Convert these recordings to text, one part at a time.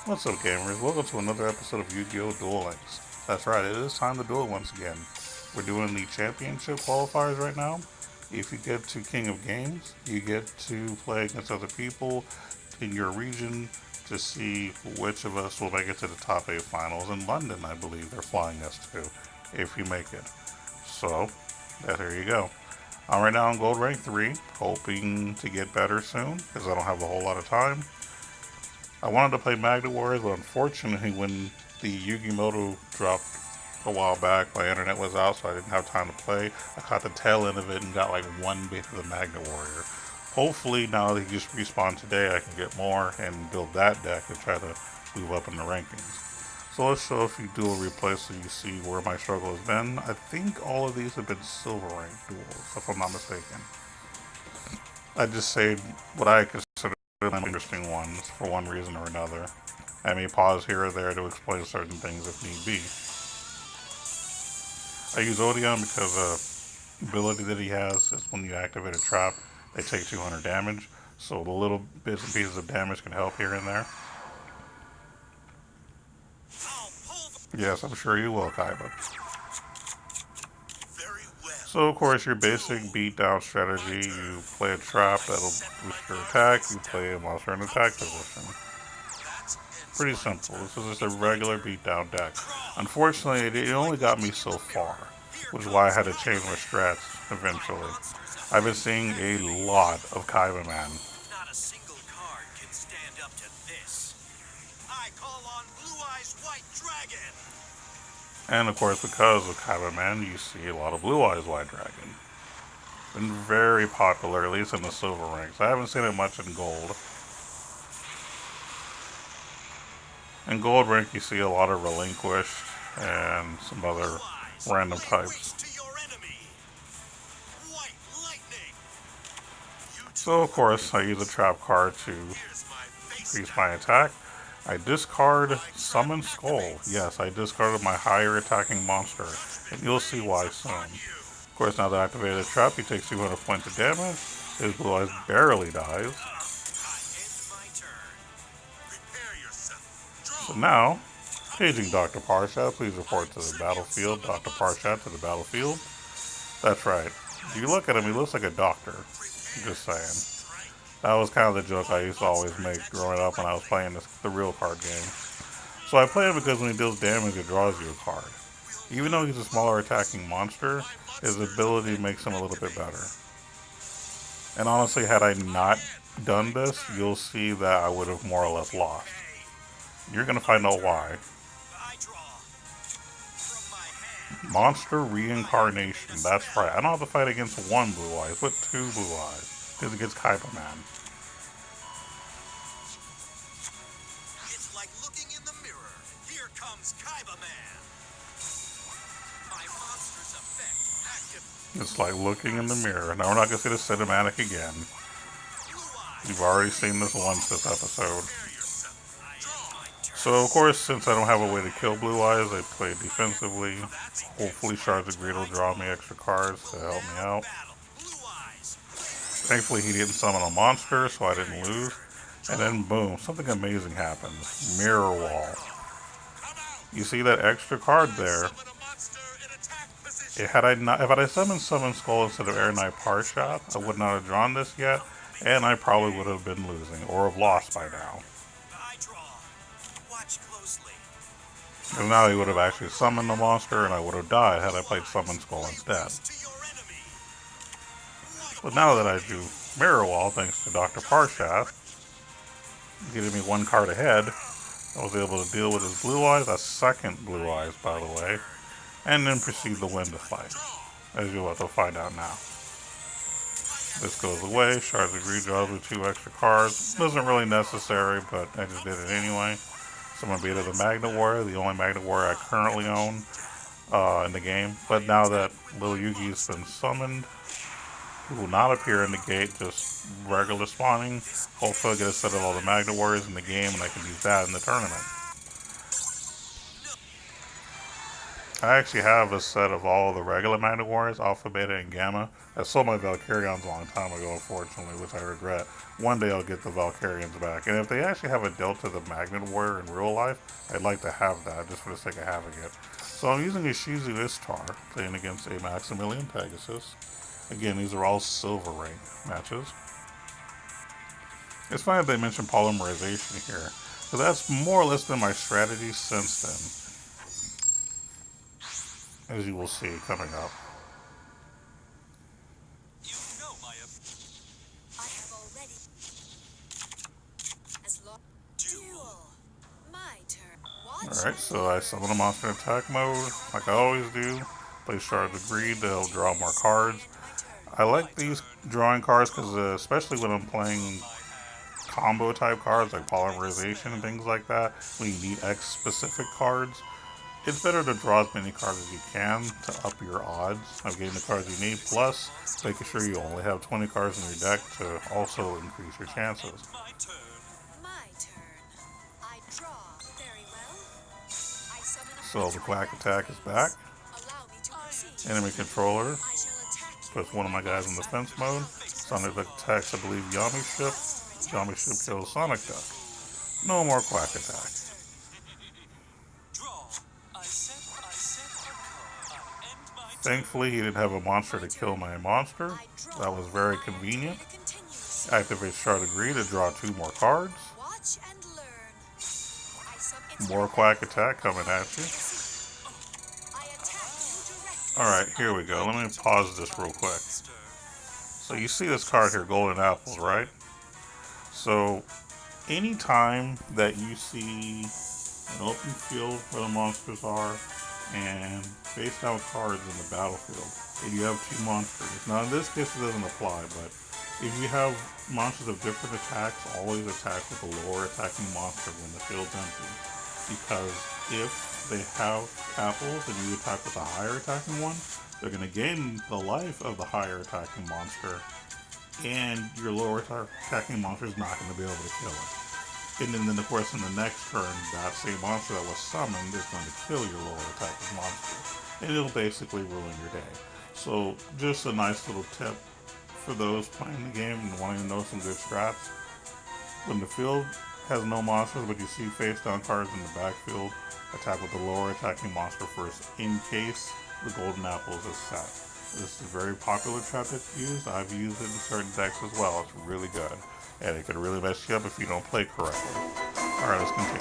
What's up, gamers? Welcome to another episode of Yu-Gi-Oh! Duel Links. That's right, it is time to duel once again. We're doing the championship qualifiers right now. If you get to King of Games, you get to play against other people in your region to see which of us will make it to the top 8 finals in London, I believe they're flying us to, if you make it. So, there you go. I'm right now in Gold Rank 3, hoping to get better soon, because I don't have a whole lot of time. I wanted to play Magna Wars, but unfortunately, when the Yugioh dropped a while back, my internet was out, so I didn't have time to play. I caught the tail end of it and got like one bit of the Magna Warrior. Hopefully, now that he just respawned today, I can get more and build that deck and try to move up in the rankings. So let's show a few duel replays so you see where my struggle has been. I think all of these have been silver rank duels, if I'm not mistaken. I just say what I consider interesting ones for one reason or another. I may pause here or there to explain certain things if need be. I use Odeon because the ability that he has is when you activate a trap, they take 200 damage. So the little bits and pieces of damage can help here and there. Yes, I'm sure you will, Kaiba. So of course your basic beatdown strategy, you play a trap that'll boost your attack, you play a monster in attack position. Pretty simple. This is just a regular beatdown deck. Unfortunately, it only got me so far, which is why I had to change my strats eventually. I've been seeing a lot of Kaiba Man. Not a single card can stand up to this. I call on Blue Eyes White Dragon. And of course, because of Kaiba Man, you see a lot of Blue Eyes White Dragon. Been very popular, at least in the silver ranks. I haven't seen it much in gold. In gold rank, you see a lot of relinquished and some other random types. So of course, I use a trap card to increase my attack. I discard Summon Skull. Yes, I discarded my higher attacking monster, and you'll see why soon. Of course, now that I activated the trap, he takes 200 points of damage. His Blue Eyes barely dies. So now, paging Dr. Parshat, please report to the battlefield. Dr. Parshat to the battlefield. That's right. If you look at him, he looks like a doctor. Just saying. That was kind of the joke I used to always make growing up when I was playing the real card game. So I play him because when he deals damage, it draws you a card. Even though he's a smaller attacking monster, his ability makes him a little bit better. And honestly, had I not done this, you'll see that I would have more or less lost. You're going to find out why. Monster Reincarnation. That's right. I don't have to fight against one Blue Eyes, but two Blue Eyes. Because it gets Kaiba Man. It's like looking in the mirror. Here comes Kaiba Man. My monster's effect active. It's like looking in the mirror. Now we're not going to see the cinematic again. You've already seen this once this episode. So of course, since I don't have a way to kill Blue Eyes, I play defensively. Hopefully Shards of Greed will draw me extra cards to help me out. Thankfully he didn't summon a monster, so I didn't lose. And then boom, something amazing happens. Mirror Wall. You see that extra card there? If I summoned Summon Skull instead of Air Knight Parshat, I would not have drawn this yet, and I probably would have been losing, or have lost by now. Because now he would have actually summoned the monster, and I would have died had I played Summon Skull instead. But now that I do Mirror Wall, thanks to Dr. Parshat, getting me one card ahead, I was able to deal with his Blue Eyes, a second Blue Eyes, by the way, and then proceed to win the fight, as you'll have to find out now. This goes away, Shards of Greed draws with 2 extra cards. Wasn't really necessary, but I just did it anyway. Someone beat the Magna Warrior, the only Magna Warrior I currently own in the game. But now that little Yugioh's been summoned, he will not appear in the gate, just regular spawning. Hopefully I'll get a set of all the Magna Warriors in the game and I can use that in the tournament. I actually have a set of all the regular Magnet Warriors, Alpha, Beta, and Gamma. I sold my Valkyrians a long time ago, unfortunately, which I regret. One day I'll get the Valkyrians back. And if they actually have a Delta the Magnet Warrior in real life, I'd like to have that, just for the sake of having it. So I'm using a Shizu Istar, playing against a Maximilian Pegasus. Again, these are all silver rank matches. It's funny that they mentioned polymerization here. So that's more or less been my strategy since then, as you will see coming up. You know my I have already. As long duel. My turn. Watch. Alright, so I summon a monster in attack mode, like I always do. Play Shard of the Greed, they'll draw more cards. I like these drawing cards because, especially when I'm playing combo type cards like polymerization and things like that, when you need X specific cards, it's better to draw as many cards as you can to up your odds of getting the cards you need, plus making sure you only have 20 cards in your deck to also increase your chances. My turn. I draw very well. I summon a So the Quack attack is back. allow me to proceed. Enemy controller I shall attack you. puts one of my guys in defense mode. Sonic Duck attacks, I believe, Yami Ship. Yami Ship kills Sonic Duck. No more Quack attack. Thankfully, he didn't have a monster to kill my monster. That was very convenient. Activate Shard of Greed to draw 2 more cards. Watch and learn. More Quack attack coming at you. Alright, here we go. Let me pause this real quick. So you see this card here, Golden Apples, right? So anytime that you see an open field where the monsters are and face down cards in the battlefield, and you have 2 monsters. Now in this case it doesn't apply, but if you have monsters of different attacks, always attack with the lower attacking monster when the field's empty. Because if they have apples and you attack with the higher attacking one, they're going to gain the life of the higher attacking monster, and your lower attacking monster is not going to be able to kill it. And then, of course, in the next turn, that same monster that was summoned is going to kill your lower attacking monster. And it'll basically ruin your day. So, just a nice little tip for those playing the game and wanting to know some good strats. When the field has no monsters, but you see face down cards in the backfield, attack with the lower attacking monster first, in case the golden apples is set. This is a very popular trap that's used. I've used it in certain decks as well. It's really good. And it can really mess you up if you don't play correctly. Alright, let's continue.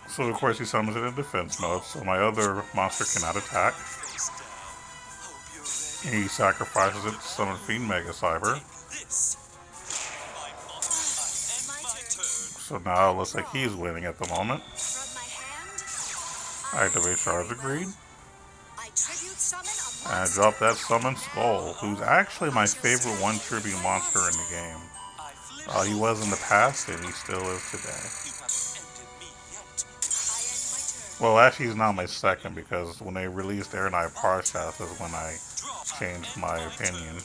So of course he summons it in defense mode, so my other monster cannot attack. And he sacrifices it to summon Fiend Mega Cyber. So now it looks like he's winning at the moment. I activate Shards of Greed. And I drop that Summon Skull, who's actually my favorite 1 tribute monster in the game. He was in the past, and he still is today. Well, actually, he's not my second, because when they released Air Knight Parshath is when I changed my opinion.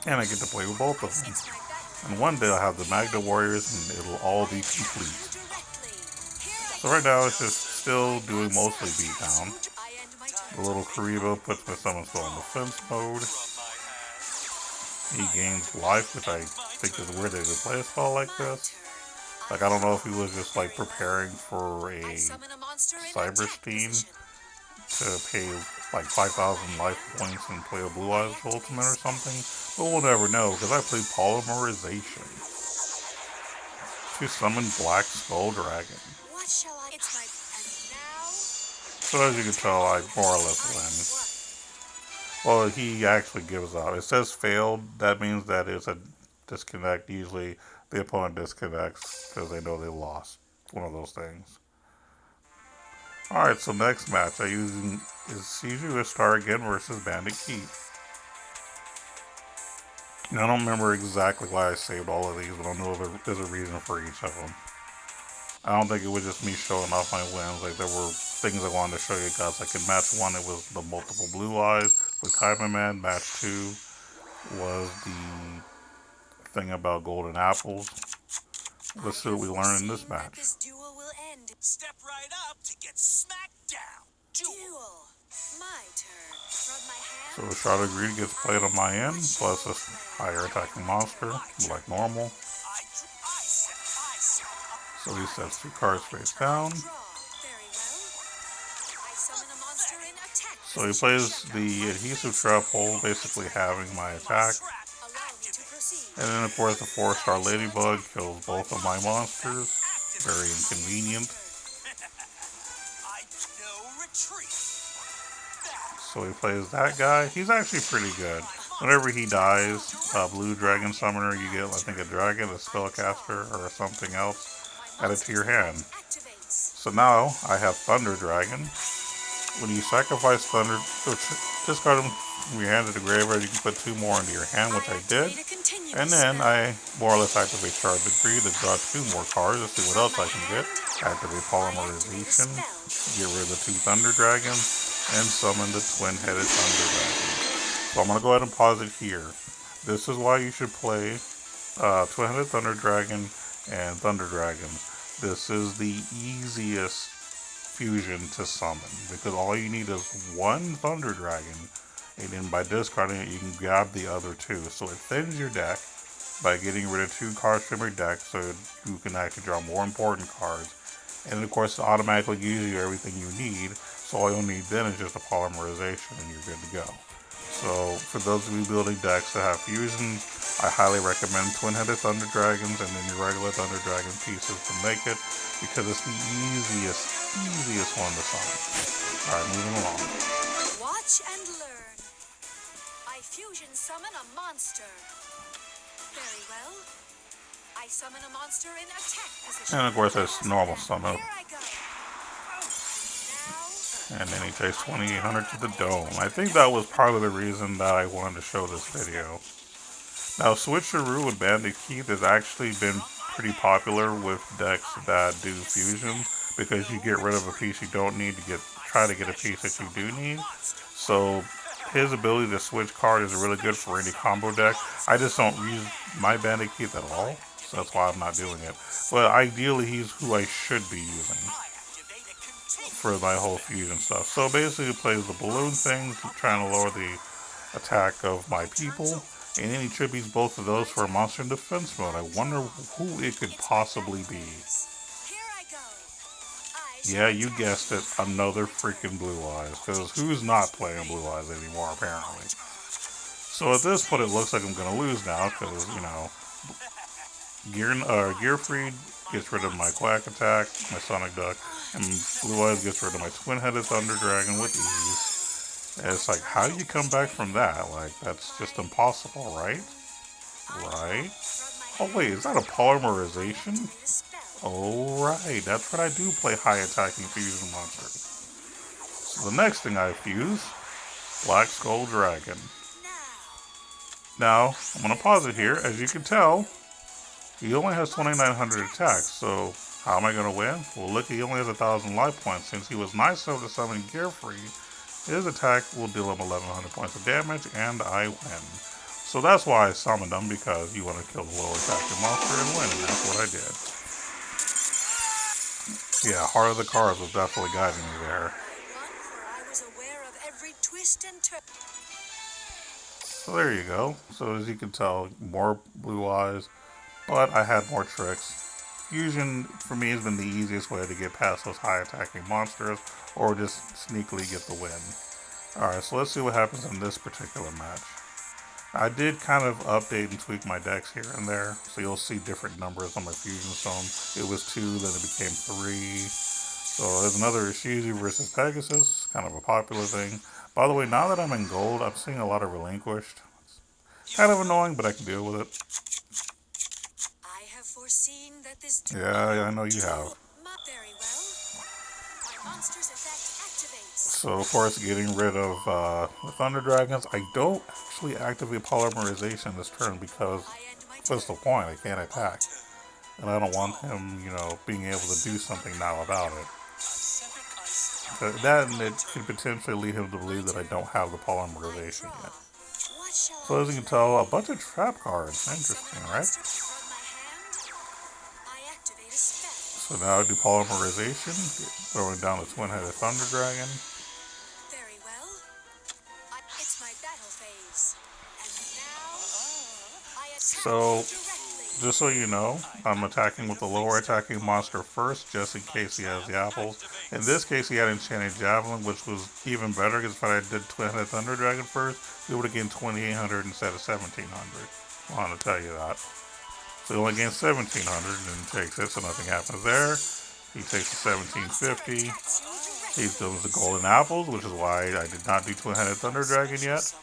And I get to play with both of them. And one day I'll have the Magda Warriors, and it'll all be complete. So right now it's just still doing mostly beatdown. The little Karibo puts my Summon Skull in defense mode. He gains life, which I think is weird that he would play a spell like this. Like, I don't know if he was just like preparing for a Cyber Steam to pay like 5,000 life points and play a Blue Eyes Ultimate or something. But we'll never know, because I played Polymerization to summon Black Skull Dragon. So as you can tell, I more or less win. Well, he actually gives up. It says failed. That means that it's a disconnect. Usually the opponent disconnects because they know they lost. One of those things. Alright, so next match I use is Yugioh Star again versus Bandit Keith. Now, I don't remember exactly why I saved all of these, but I know there's a reason for each of them. I don't think it was just me showing off my wins. Like, there were things I wanted to show you guys. Like in match 1, it was the multiple blue eyes with Kaiba Man. Match 2 was the thing about golden apples. Let's see what we learn in this match. This duel will end. Step right up to get smacked down. Duel. My turn. Rub my hand. So Shot of Greed gets played on my end, plus a higher attacking monster, like normal. So he sets 2 cards face down. So he plays the adhesive trap hole, basically having my attack. And then of course the 4-star ladybug kills both of my monsters. Very inconvenient. So he plays that guy. He's actually pretty good. Whenever he dies, blue dragon summoner, you get, I think, a dragon, a spellcaster, or something else added to your hand. So now I have Thunder Dragon. When you sacrifice Thunder, discard them from your hand to the graveyard, you can put 2 more into your hand, which I did. And then I more or less activate Shard Degree to draw 2 more cards to see what else I can get. Activate Polymerization, get rid of the 2 Thunder Dragons, and summon the twin-headed Thunder Dragon. So I'm going to go ahead and pause it here. This is why you should play Twin-headed Thunder Dragon and Thunder Dragon. This is the easiest fusion to summon, because all you need is 1 Thunder Dragon, and then by discarding it you can grab the other 2. So it thins your deck by getting rid of 2 cards from your deck, so you can actually draw more important cards. And of course it automatically gives you everything you need, so all you'll need then is just a polymerization and you're good to go. So for those of you building decks that have fusion, I highly recommend Twin-headed Thunder Dragons and then your regular Thunder Dragon pieces to make it, because it's the easiest one to summon. Alright, moving along. Watch and learn. I fusion summon a monster. Very well. I summon a monster in attack position. And of course it's normal summon. Here I go. And then he takes 2800 to the dome. I think that was part of the reason that I wanted to show this video. Now, Switcheroo with Bandit Keith has actually been pretty popular with decks that do fusion, because you get rid of a piece you don't need to try to get a piece that you do need. So his ability to switch card is really good for any combo deck. I just don't use my Bandit Keith at all, so that's why I'm not doing it. But ideally, he's who I should be using for my whole fusion stuff. So basically, he plays the balloon thing, trying to lower the attack of my people, and then he tributes both of those for a monster in defense mode. I wonder who it could possibly be. Yeah, you guessed it, another freaking Blue Eyes, because who's not playing Blue Eyes anymore, apparently. So at this point, it looks like I'm going to lose now, because, you know, Gearfried gets rid of my Quack Attack, my Sonic Duck, and Blue Eyes gets rid of my Twin-headed Thunder Dragon with ease. And it's like, how do you come back from that? Like, that's just impossible, right? Right? Oh wait, is that a polymerization? Oh right, that's what I do, play high attacking fusion monsters. So the next thing I fuse, Black Skull Dragon. Now, I'm going to pause it here. As you can tell, he only has 2,900 attacks, so how am I going to win? Well, look, he only has 1,000 life points. Since he was nice enough to summon Gearfried, his attack will deal him 1,100 points of damage, and I win. So that's why I summoned him, because you want to kill the lower attacking monster and win, and that's what I did. Yeah, Heart of the Cards was definitely guiding me there. So there you go. So as you can tell, more Blue Eyes, but I had more tricks. Fusion, for me, has been the easiest way to get past those high attacking monsters, or just sneakily get the win. Alright, so let's see what happens in this particular match. I did kind of update and tweak my decks here and there, so you'll see different numbers on my Fusion Stone. It was 2, then it became 3. So there's another Ishizu versus Pegasus, kind of a popular thing. By the way, now that I'm in gold, I'm seeing a lot of relinquished. It's kind of annoying, but I can deal with it. Yeah, I know you have. So, of course, getting rid of the Thunder Dragons. I don't actually activate Polymerization this turn, because what's the point? I can't attack. And I don't want him, you know, being able to do something now about it. That, and it could potentially lead him to believe that I don't have the Polymerization yet. So as you can tell, a bunch of trap cards. Interesting, right? So now I do polymerization, throwing down the twin-headed Thunder Dragon. Very well. It's my battle phase. And now I attack So, directly. just so you know, I'm attacking with the lower attacking monster first, just in case he has the apples. In this case, he had Enchanted Javelin, which was even better, because if I did Twin-Headed Thunder Dragon first, he would have gained 2,800 instead of 1,700. I wanted to tell you that. So he only gains 1,700 and takes it, so nothing happens there. He takes the 1,750. He throws the golden apples, which is why I did not do Twin-Headed Thunder Dragon yet.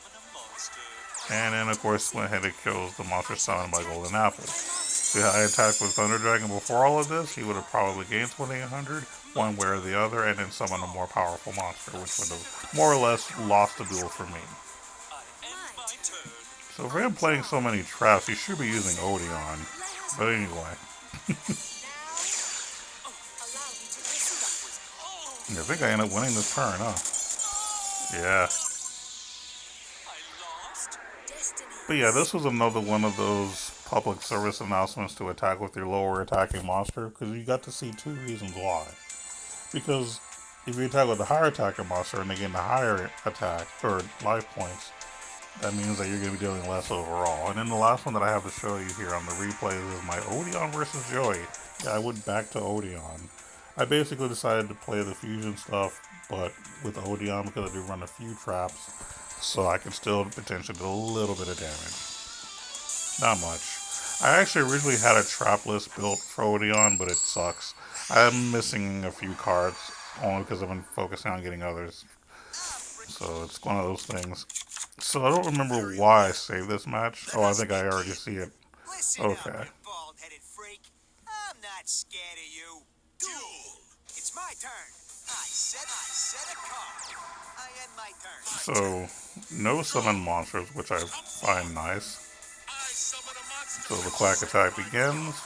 And then, of course, Twin-Headed kills the monster summoned by golden apples. See how I attacked with Thunder Dragon before all of this? He would have probably gained 2,800, one way or the other, and then summoned a more powerful monster, which would have more or less lost the duel for me. So for him playing so many traps, he should be using Odeon. But anyway. I think I end up winning this turn, huh? Yeah. But yeah, this was another one of those public service announcements to attack with your lower attacking monster, because you got to see two reasons why. Because if you attack with the higher attacking monster and they gain the higher attack, or life points, that means that you're going to be dealing less overall. And then the last one that I have to show you here on the replays is my Odeon versus Joey. Yeah, I went back to Odeon. I basically decided to play the fusion stuff, but with Odeon because I do run a few traps, so I can still potentially do a little bit of damage. Not much. I actually originally had a trap list built for Odeon, but it sucks. I'm missing a few cards, only because I've been focusing on getting others. So it's one of those things. So I don't remember why I saved this match. Oh, I think I already see it. Okay. I'm not scared of you. Duel. It's my turn. I set a card. I end my turn. So, no summon monsters, which I find nice. So the clack attack begins.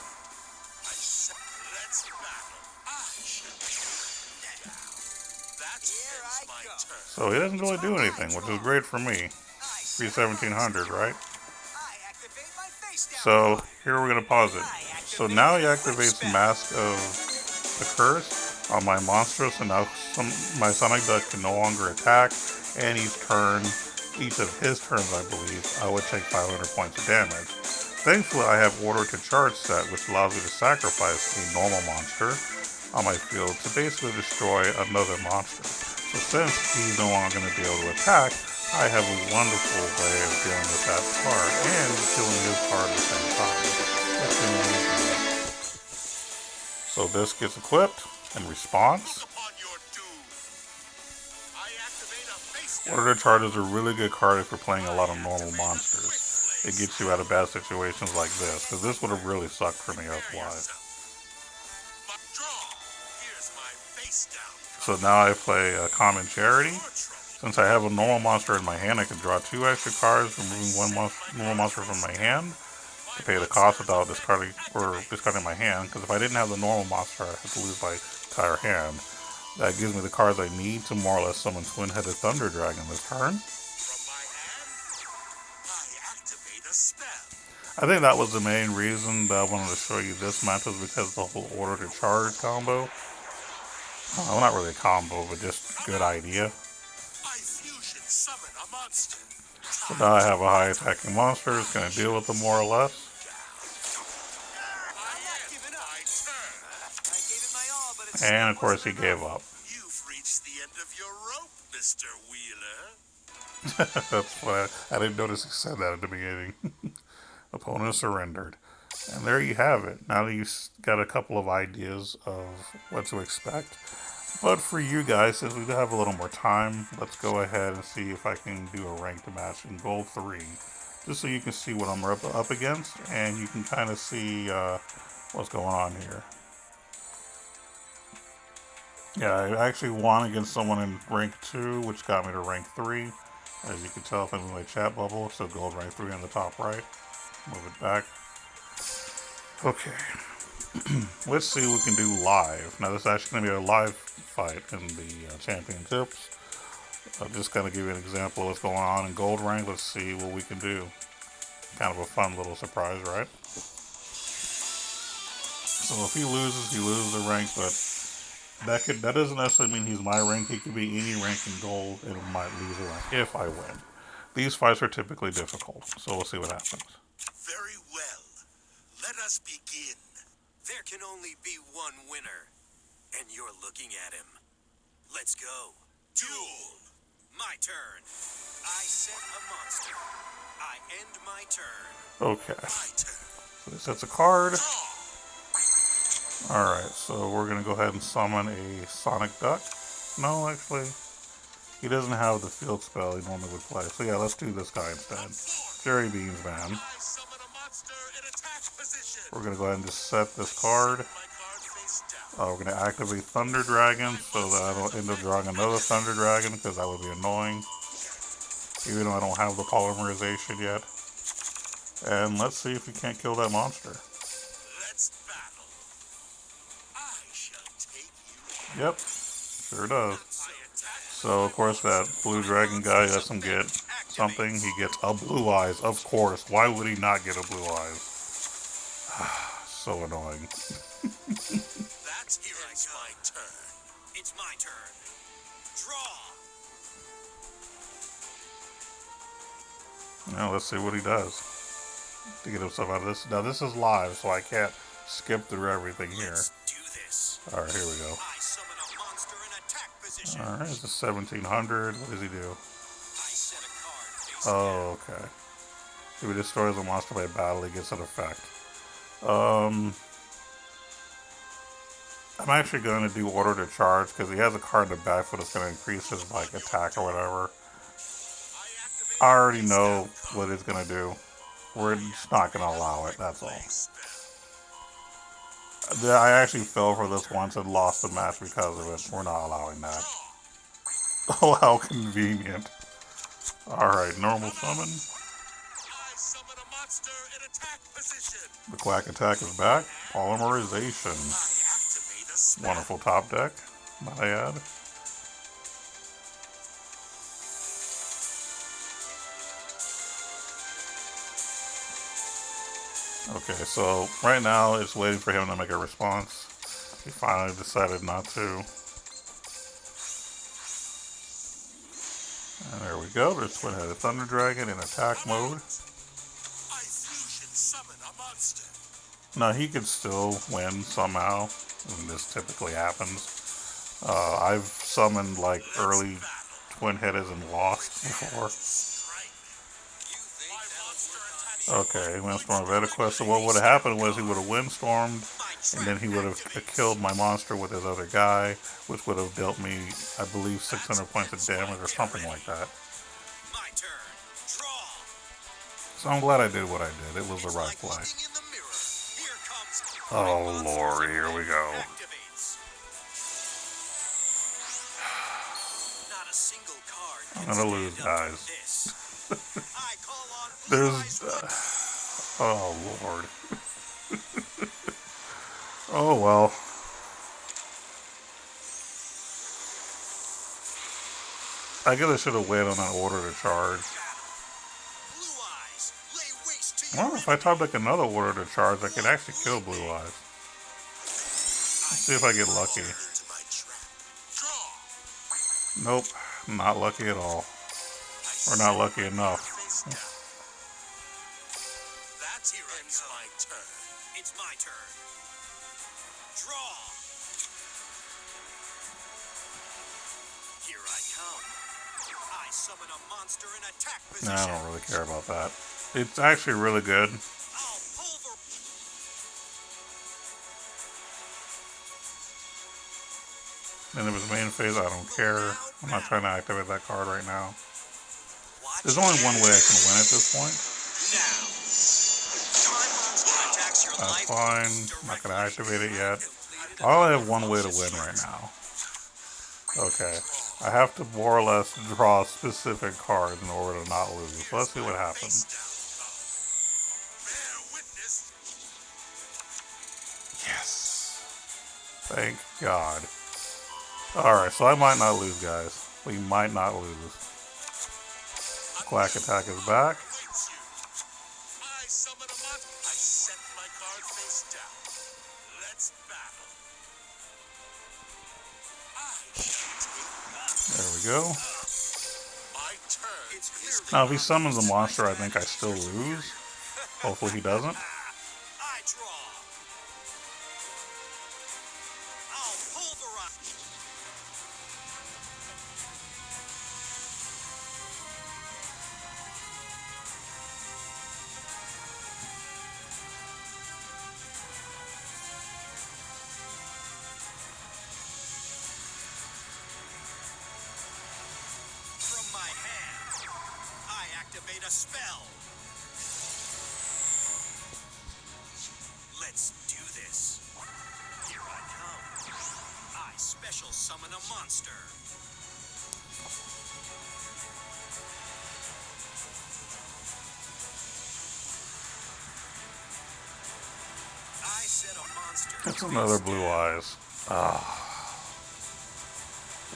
So he doesn't really do anything, which is great for me. Free 1,700, right? So here we're going to pause it. So now he activates Mask of the Curse on my monster, so now my Sonic Duck can no longer attack, and each of his turns, I believe, I would take 500 points of damage. Thankfully, I have Order to Charge set, which allows me to sacrifice a normal monster on my field to basically destroy another monster. So since he's no longer going to be able to attack, I have a wonderful way of dealing with that card and killing his card at the same time. So this gets equipped in response. Order to Charge is a really good card if you're playing a lot of normal monsters. It gets you out of bad situations like this, because this would have really sucked for me otherwise. So now I play a Common Charity. Since I have a normal monster in my hand, I can draw 2 extra cards, removing one normal monster from my hand to pay the cost without discarding my hand. Because if I didn't have the normal monster, I have to lose my entire hand. That gives me the cards I need to more or less summon Twin-Headed Thunder Dragon this turn. I think that was the main reason that I wanted to show you this match, was because of the whole Order to Charge combo. Well, not really a combo, but just a good idea. So now I have a high attacking monster. It's going to deal with them more or less. And of course he gave up. You've reached the end of your rope, Mr. Wheeler. That's why I didn't notice he said that at the beginning. Opponent surrendered. And there you have it. Now that you've got a couple of ideas of what to expect. But for you guys, since we do have a little more time, let's go ahead and see if I can do a ranked match in Gold 3. Just so you can see what I'm up against, and you can kind of see what's going on here. Yeah, I actually won against someone in rank 2, which got me to rank 3. As you can tell if I'm in my chat bubble, so gold rank 3 on the top right. Move it back. Okay. Let's see what we can do live. Now this is actually going to be a live fight in the championships. I'll just kind of give you an example of what's going on in gold rank. Let's see what we can do. Kind of a fun little surprise, right? So if he loses the rank, but that doesn't necessarily mean he's my rank. He could be any rank in gold and might lose a rank if I win. These fights are typically difficult, so we'll see what happens. Very well. Let us begin. There can only be one winner, and you're looking at him. Let's go. Duel. My turn. I set a monster. I end my turn. Okay. My turn. So this sets a card. Alright, so we're going to go ahead and summon a Sonic Duck. No, actually, he doesn't have the field spell he normally would play. So yeah, let's do this guy instead. Jerry Beans Man. I summon a monster in attack position. We're going to go ahead and just set this card. We're going to activate Thunder Dragon so that I don't end up drawing another Thunder Dragon because that would be annoying. Even though I don't have the polymerization yet. And let's see if we can't kill that monster. Let's battle. I shall take you. Yep, sure does. So of course that blue dragon guy doesn't get something. He gets a blue eyes, of course. Why would he not get a blue eyes? So annoying. That's here. It's my turn. It's my turn. Draw. Now let's see what he does to get himself out of this. Now this is live, so I can't skip through everything here. Let's do this. All right, here we go. I summon a monster in attack position. All right, it's a 1700. What does he do? I set a card face Oh, okay. If he destroys a monster by battle, he gets an effect. I'm actually going to do order to charge because he has a card in the back that's going to increase his like attack or whatever. I already know what it's going to do. We're just not going to allow it, that's all. I actually fell for this once and lost the match because of it. We're not allowing that. Oh, how convenient. Alright, normal summon. The Quack attack is back. Polymerization. Wonderful top deck, might I add. Okay, so right now it's waiting for him to make a response. He finally decided not to. And there we go. There's Twin-Headed Thunder Dragon in attack mode. Now he could still win somehow. I mean, this typically happens. I've summoned like early Twin-Headeds and lost before. Okay, Windstorm of EtaQuest. So what would have happened was he would have windstormed, and then he would have killed my monster with his other guy, which would have dealt me, I believe, 600 points of damage or something like that. So I'm glad I did what I did. It was the right play. Oh Lord, here we go. I'm gonna lose, guys. There's... oh Lord. Oh well. I guess I should have waited on that order to charge. Well, if I type like another order to charge, I could actually kill Blue Eyes. Let's see if I get lucky. Nope, not lucky at all. Or not lucky enough. It's my turn. It's my turn. Draw. Here I come. I summon a monster in attack position. Nah, I don't really care about that. It's actually really good. And if it's main phase, I don't care. I'm not trying to activate that card right now. There's only one way I can win at this point. That's fine. I'm not going to activate it yet. I only have one way to win right now. Okay. I have to more or less draw specific cards in order to not lose. So let's see what happens. Yes. Thank God. Alright, so I might not lose, guys. We might not lose. Quack attack is back. go. My turn. It's clearly Now, if he obvious summons a that monster, my I think I still strategies are lose. superior. Hopefully he doesn't. I draw. I'll pulverize. From my hand, I activate a spell. Let's do this. Here I come. I special summon a monster. I set a monster. It's another blue eyes.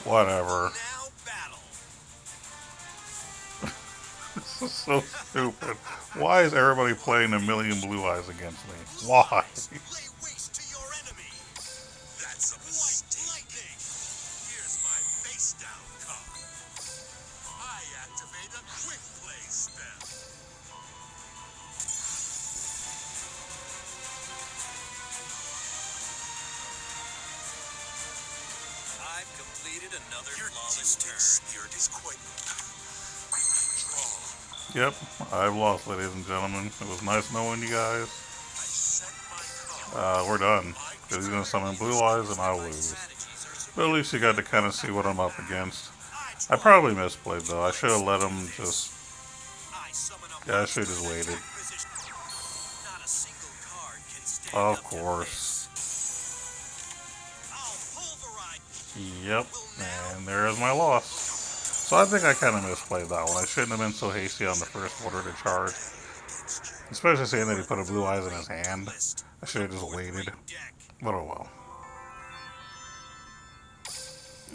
Whatever. Now battle. This is so stupid. Why is everybody playing a million blue eyes against me? Why? Lay waste to your enemy. That's a mistake. White lightning. Here's my face down card. I activate a quick play spell. I've completed another flawless turn. Spirit is quite draw. Yep, I've lost, ladies and gentlemen. It was nice knowing you guys. I set my card. We're done. Because he's going to summon blue eyes and I'll lose. But at least you got to kind of see what I'm up against. I probably misplayed though. I should have let him just... Yeah, I should have just waited. Not a single card can stand Of up to course. this. I'll pulverize. Yep, and there's my loss. So I think I kind of misplayed that one. I shouldn't have been so hasty on the first order to charge. Especially seeing that he put a blue eyes in his hand. I should have just waited. But oh well.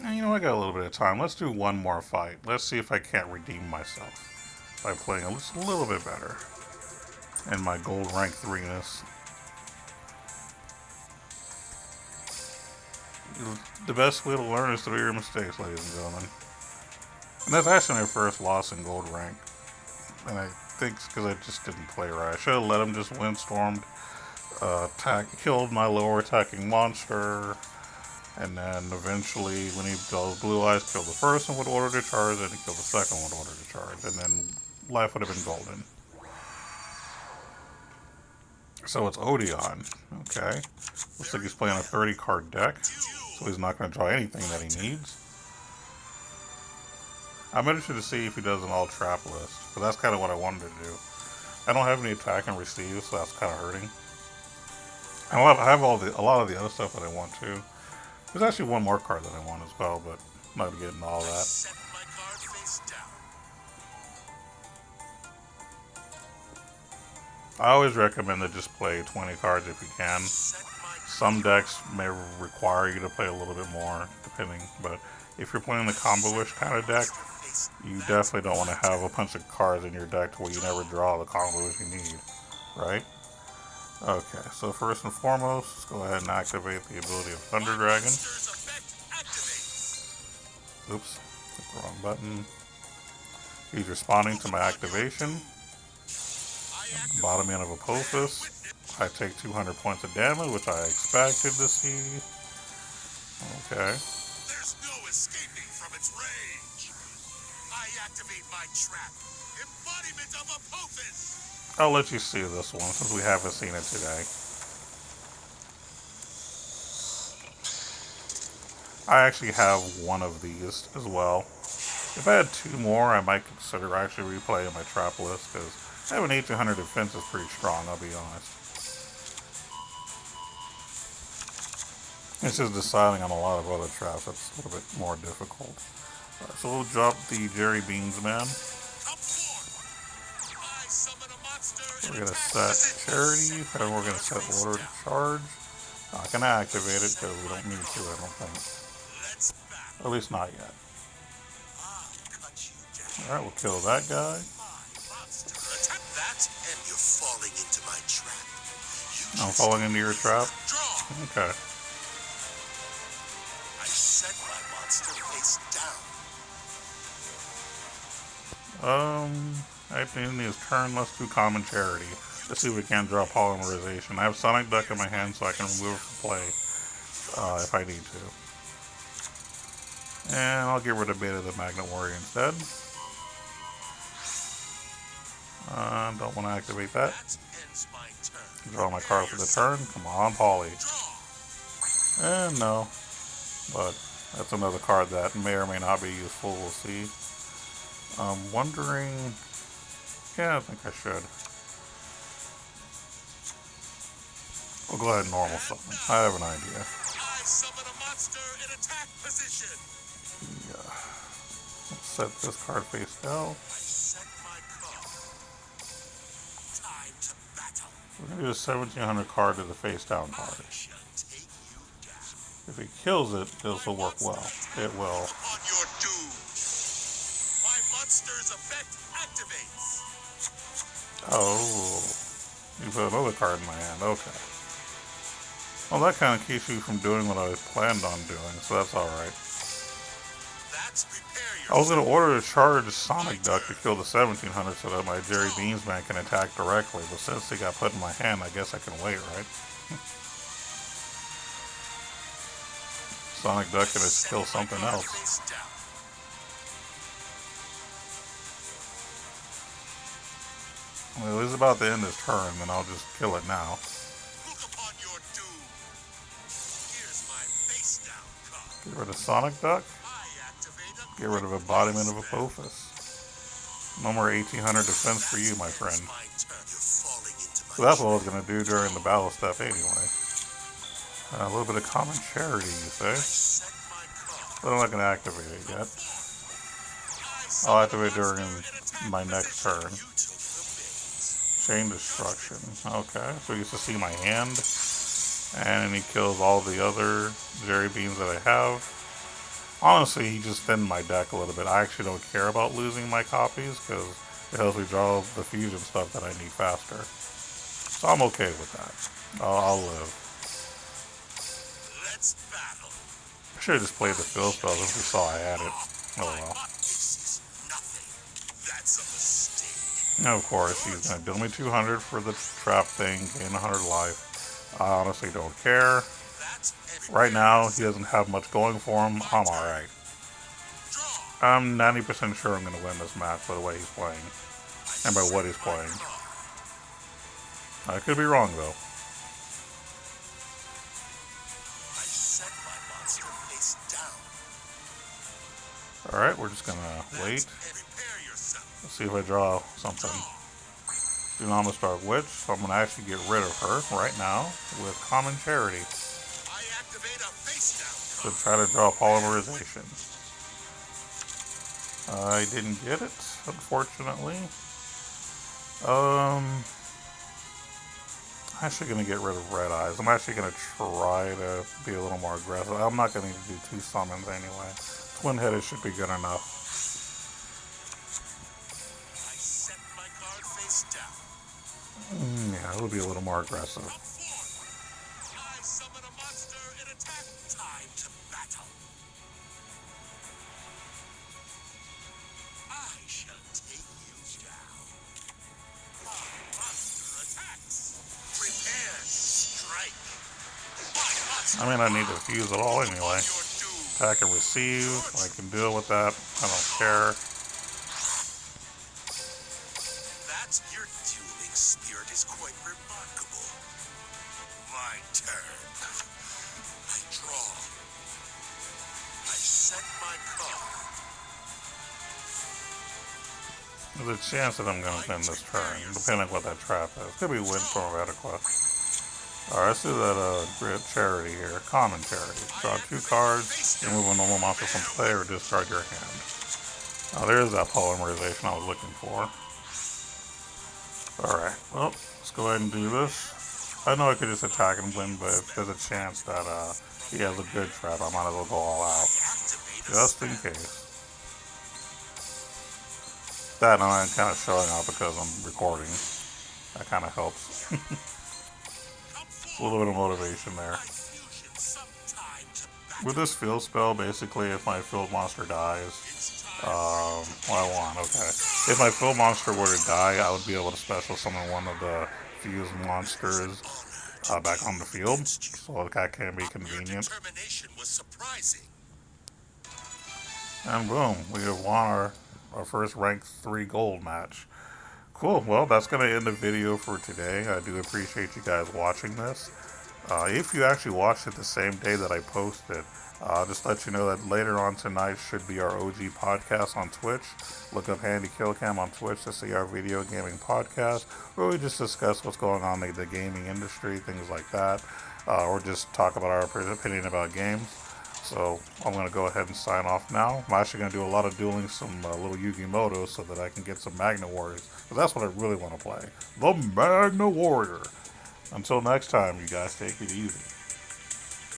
And you know, I got a little bit of time. Let's do one more fight. Let's see if I can't redeem myself by playing just a little bit better in my gold rank 3-ness. The best way to learn is through your mistakes, ladies and gentlemen. And that's actually my first loss in gold rank. And I think it's because I just didn't play right. I should have let him just windstormed, killed my lower attacking monster, and then eventually, when he does blue eyes, killed the first one with order to charge, and he killed the second one with order to charge, and then life would have been golden. So it's Odeon, okay. Looks like he's playing a 30-card deck, so he's not going to draw anything that he needs. I'm interested to see if he does an all trap list, because that's kind of what I wanted to do. I don't have any attack and receive, so that's kind of hurting. I have a lot of the other stuff that I want to. There's actually one more card that I want as well, but I'm not getting all that. I always recommend to just play 20 cards if you can. Some decks may require you to play a little bit more, depending, but if you're playing the combo-ish kind of deck, you definitely don't want to have a bunch of cards in your deck to where you never draw the combos you need, right? Okay, so first and foremost, let's go ahead and activate the ability of Thunder Dragon. Oops, hit the wrong button. He's responding to my activation. Bottom end of Apophis. I take 200 points of damage, which I expected to see. Okay. There's no escaping from its rage. I activate my trap. Embodiment of Apophis. I'll let you see this one since we haven't seen it today. I actually have one of these as well. If I had two more, I might consider actually replaying my trap list, because having 1800 defense is pretty strong, I'll be honest. It's just deciding on a lot of other traps that's a little bit more difficult. Right, so we'll drop the Jerry Beans Man. We're going to set Charity, and we're going to set Order to Charge. Not going to activate it because we don't need to, I don't think. Or at least not yet. Alright, we'll kill that guy. I'm falling into your trap? Okay. I set my monster face down. At the end of his turn, let's do Common Charity. Let's see if we can't draw Polymerization. I have Sonic Duck in my hand, so I can remove it from play if I need to. And I'll get rid of Beta the Magnet Warrior instead. Don't want to activate that. Draw my card for the turn. Come on, Poly. And no. But that's another card that may or may not be useful. We'll see. I'm wondering... Yeah, I think I should. We'll go ahead and normal summon. I have an idea. I summon a monster in attack position. Yeah. Let's set this card face down. I set my card. Time to battle. We're going to do a 1700 card to the face down card. I shall take you down. If he kills it, this will work well. It will. On your doom. My monster's effect activates. Oh. You put another card in my hand. Okay. Well, that kind of keeps you from doing what I planned on doing, so that's alright. I was going to order a charged Sonic Duck to kill the 1700 so that my Jerry Beans man can attack directly, but since they got put in my hand, I guess I can wait, right? Sonic Duck can just kill something else. Well, he's about to end his turn, then I'll just kill it now. Get rid of Sonic Duck. Get rid of Embodiment of Apophis. No more 1800 defense for you, my friend. So that's what I was going to do during the battle step anyway. A little bit of Common Charity, you say? But I'm not going to activate it yet. I'll activate during my next turn. Chain Destruction. Okay, so he gets to see my hand. And he kills all the other Jerry Beans that I have. Honestly, he just thinned my deck a little bit. I actually don't care about losing my copies because it helps me draw the fusion stuff that I need faster. So I'm okay with that. I'll live. Let's battle. I should have just played the fill spell if we saw I had it. Oh well. Now, of course, he's going to deal me 200 for the trap thing, gain 100 life. I honestly don't care. Right now, he doesn't have much going for him. I'm alright. I'm 90% sure I'm going to win this match by the way he's playing. And by what he's playing. I could be wrong, though. Alright, we're just going to wait. Let's see if I draw something. Dunamis Dark Witch, so I'm going to actually get rid of her right now with Common Charity. To try to draw Polymerization. I didn't get it, unfortunately. I'm actually going to get rid of Red Eyes. I'm actually going to try to be a little more aggressive. I'm not going to need to do 2 summons anyway. Twin-headed should be good enough. Yeah, it would be a little more aggressive. I summon a monster in attack. Time to battle. I shall take you down. Monster attacks. Prepare strike. I mean, I need to fuse it all anyway. Attack and receive. I can deal with that. I don't care. Your dueling spirit is quite remarkable. My turn. I draw. I set my card. There's a chance that I'm going to win this turn, depending on what that trap is. Could be Windstorm of Etiquette. Alright, let's do that grid charity here. Common Charity. Draw 2 cards, remove a normal monster from play, or discard your hand. Now there's that Polymerization I was looking for. Alright, well, let's go ahead and do this. I know I could just attack and win, but if there's a chance that he has a good trap, I might as well go all out. Just in case. That and I'm kind of showing off because I'm recording. That kind of helps. A little bit of motivation there. With this field spell, basically, if my field monster dies, What I want, okay. If my field monster were to die, I would be able to special summon one of the fused monsters back on the field, so that can be Your convenient. determination was surprising. And boom, we have won our first rank 3 gold match. Cool, well, that's going to end the video for today. I do appreciate you guys watching this. If you actually watched it the same day that I posted, just let you know that later on tonight should be our OG podcast on Twitch. Look up Handy Killcam on Twitch to see our video gaming podcast, where we just discuss what's going on in the gaming industry, things like that, or just talk about our opinion about games. So I'm going to go ahead and sign off now. I'm actually going to do a lot of dueling some little Yugioh so that I can get some Magna Warriors. But that's what I really want to play. The Magna Warrior. Until next time, you guys take it easy.